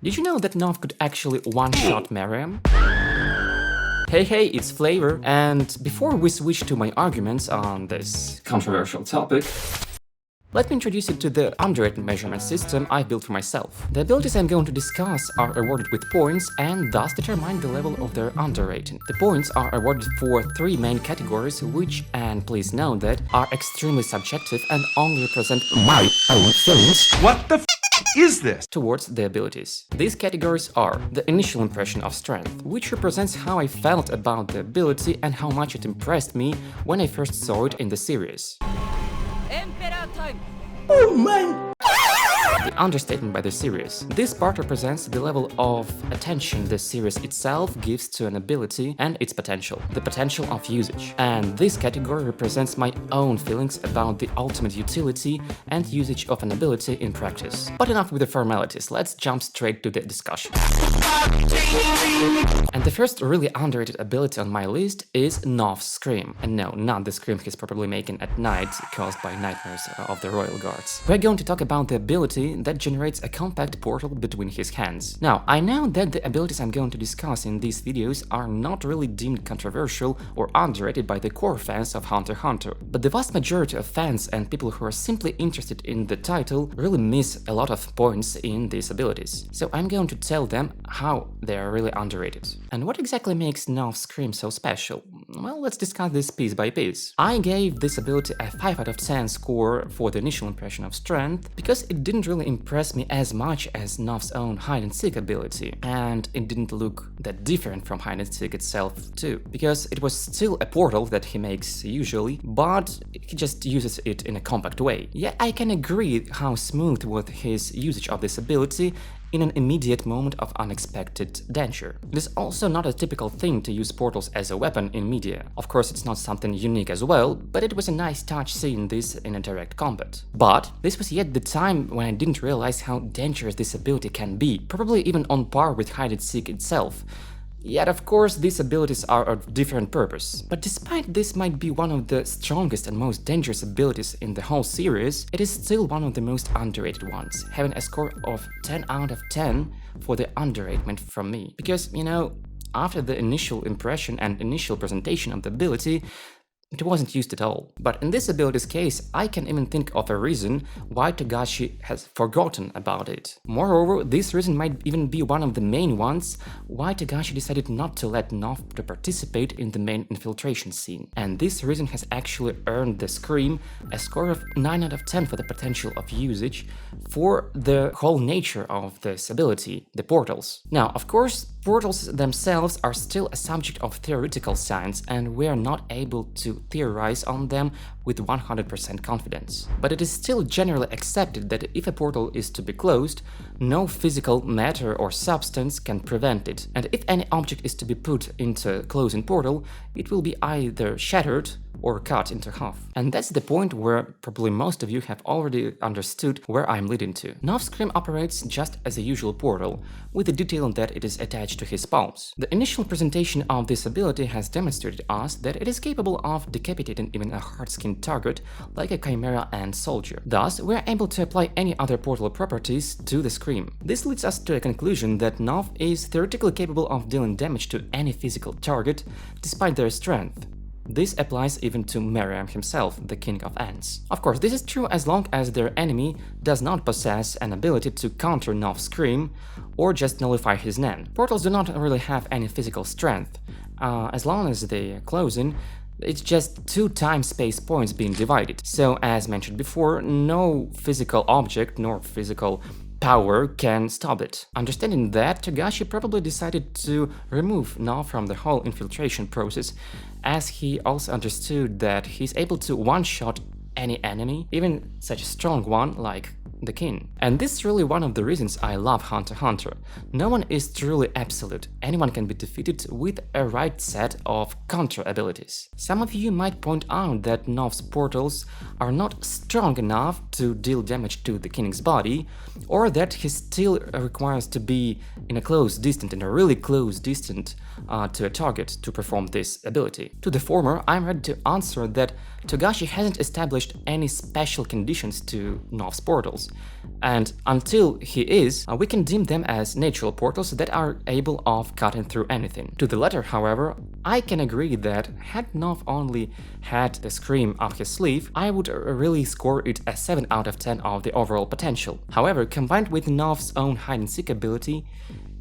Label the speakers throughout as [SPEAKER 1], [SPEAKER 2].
[SPEAKER 1] Did you know that Knov could actually one-shot Meruem? Hey, it's Flaver, and before we switch to my arguments on this controversial topic, let me introduce you to the underrated measurement system I built for myself. The abilities I'm going to discuss are awarded with points and thus determine the level of their underrating. The points are awarded for 3 main categories which, and please note that, are extremely subjective and only represent my own feelings.
[SPEAKER 2] What the is this?
[SPEAKER 1] Towards the abilities. These categories are the initial impression of strength, which represents how I felt about the ability and how much it impressed me when I first saw it in the series.
[SPEAKER 2] Oh my!
[SPEAKER 1] The understatement by the series. This part represents the level of attention the series itself gives to an ability and its potential, the potential of usage. And this category represents my own feelings about the ultimate utility and usage of an ability in practice. But enough with the formalities, let's jump straight to the discussion. And the first really underrated ability on my list is Knov's Scream. And no, not the scream he's probably making at night caused by nightmares of the royal guards. We're going to talk about the ability that generates a compact portal between his hands. Now, I know that the abilities I'm going to discuss in these videos are not really deemed controversial or underrated by the core fans of Hunter x Hunter, but the vast majority of fans and people who are simply interested in the title really miss a lot of points in these abilities. So I'm going to tell them how they are really underrated. And what exactly makes Knov's Scream so special? Well, let's discuss this piece by piece. I gave this ability a 5 out of 10 score for the initial impression of strength because it didn't really impress me as much as Knov's own hide-and-seek ability, and it didn't look that different from hide-and-seek itself too, because it was still a portal that he makes usually, but he just uses it in a compact way. Yet I can agree how smooth was his usage of this ability in an immediate moment of unexpected danger. It is also not a typical thing to use portals as a weapon in media. Of course, it's not something unique as well, but it was a nice touch seeing this in a direct combat. But this was yet the time when I didn't realize how dangerous this ability can be, probably even on par with hide-and-seek itself. Yet, of course, these abilities are of different purpose. But despite this might be one of the strongest and most dangerous abilities in the whole series, it is still one of the most underrated ones, having a score of 10 out of 10 for the underratement from me. Because, you know, after the initial impression and initial presentation of the ability, it wasn't used at all. But in this ability's case, I can even think of a reason why Togashi has forgotten about it. Moreover, this reason might even be one of the main ones why Togashi decided not to let Knov to participate in the main infiltration scene. And this reason has actually earned the Scream a score of 9 out of 10 for the potential of usage for the whole nature of this ability, the portals. Now, of course, portals themselves are still a subject of theoretical science, and we are not able to theorize on them with 100% confidence. But it is still generally accepted that if a portal is to be closed, no physical matter or substance can prevent it, and if any object is to be put into a closing portal, it will be either shattered or cut into half. And that's the point where probably most of you have already understood where I'm leading to. Knov's Scream operates just as a usual portal, with the detail that it is attached to his palms. The initial presentation of this ability has demonstrated us that it is capable of decapitating even a hard-skinned target like a chimera and soldier. Thus, we are able to apply any other portal properties to the Scream. This leads us to a conclusion that Knov is theoretically capable of dealing damage to any physical target despite their strength. This applies even to Meruem himself, the king of ants. Of course, this is true as long as their enemy does not possess an ability to counter Knov's Scream or just nullify his Nen. Portals do not really have any physical strength. As long as they are closing, it's just 2 time-space points being divided. So, as mentioned before, no physical object nor physical power can stop it. Understanding that, Togashi probably decided to remove Knov from the whole infiltration process, as he also understood that he's able to one-shot any enemy, even such a strong one like the king. And this is really one of the reasons I love Hunter x Hunter. No one is truly absolute. Anyone can be defeated with a right set of counter abilities. Some of you might point out that Knov's portals are not strong enough to deal damage to the king's body, or that he still requires to be in a close distance, in a really close distance to a target to perform this ability. To the former, I'm ready to answer that Togashi hasn't established any special conditions to Knov's portals. enemies. And until he is, we can deem them as natural portals that are able of cutting through anything. To the latter, however, I can agree that had Knov only had the Scream up his sleeve, I would really score it a 7 out of 10 of the overall potential. However, combined with Knov's own hide-and-seek ability,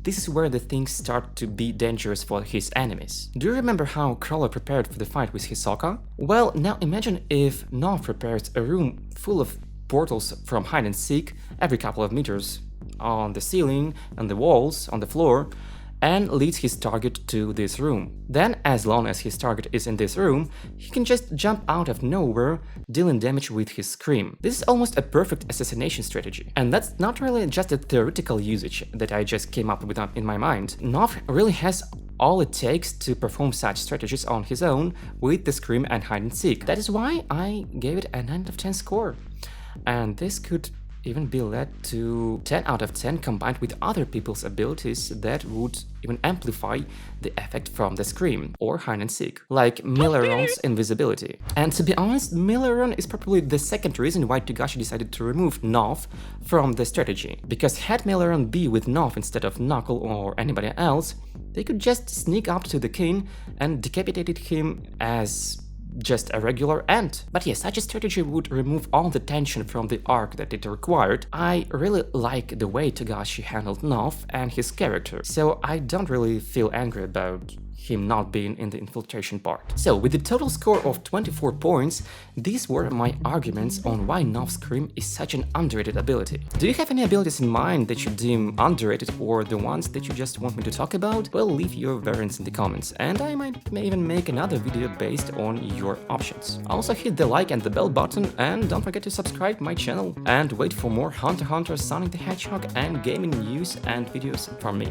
[SPEAKER 1] this is where the things start to be dangerous for his enemies. Do you remember how Crawler prepared for the fight with Hisoka? Well, now imagine if Knov prepares a room full of portals from hide-and-seek every couple of meters on the ceiling, on the walls, on the floor, and leads his target to this room. Then, as long as his target is in this room, he can just jump out of nowhere, dealing damage with his Scream. This is almost a perfect assassination strategy. And that's not really just a theoretical usage that I just came up with in my mind. Knov really has all it takes to perform such strategies on his own with the Scream and hide-and-seek. That is why I gave it a 9 out of 10 score. And this could even be led to 10 out of 10 combined with other people's abilities that would even amplify the effect from the Scream or hide-and-seek, like Meruem's invisibility. And to be honest, Meruem is probably the second reason why Togashi decided to remove Knov from the strategy, because had Meruem be with Knov instead of Knuckle or anybody else, they could just sneak up to the king and decapitated him as just a regular ant. But yes, such a strategy would remove all the tension from the arc that it required. I really like the way Togashi handled Knov and his character, so I don't really feel angry about him not being in the infiltration part. So, with the total score of 24 points, these were my arguments on why Knov's Scream is such an underrated ability. Do you have any abilities in mind that you deem underrated or the ones that you just want me to talk about? Well, leave your variants in the comments, and I might even make another video based on your options. Also hit the like and the bell button, and don't forget to subscribe my channel and wait for more Hunter x Hunter, Sonic the Hedgehog and gaming news and videos from me.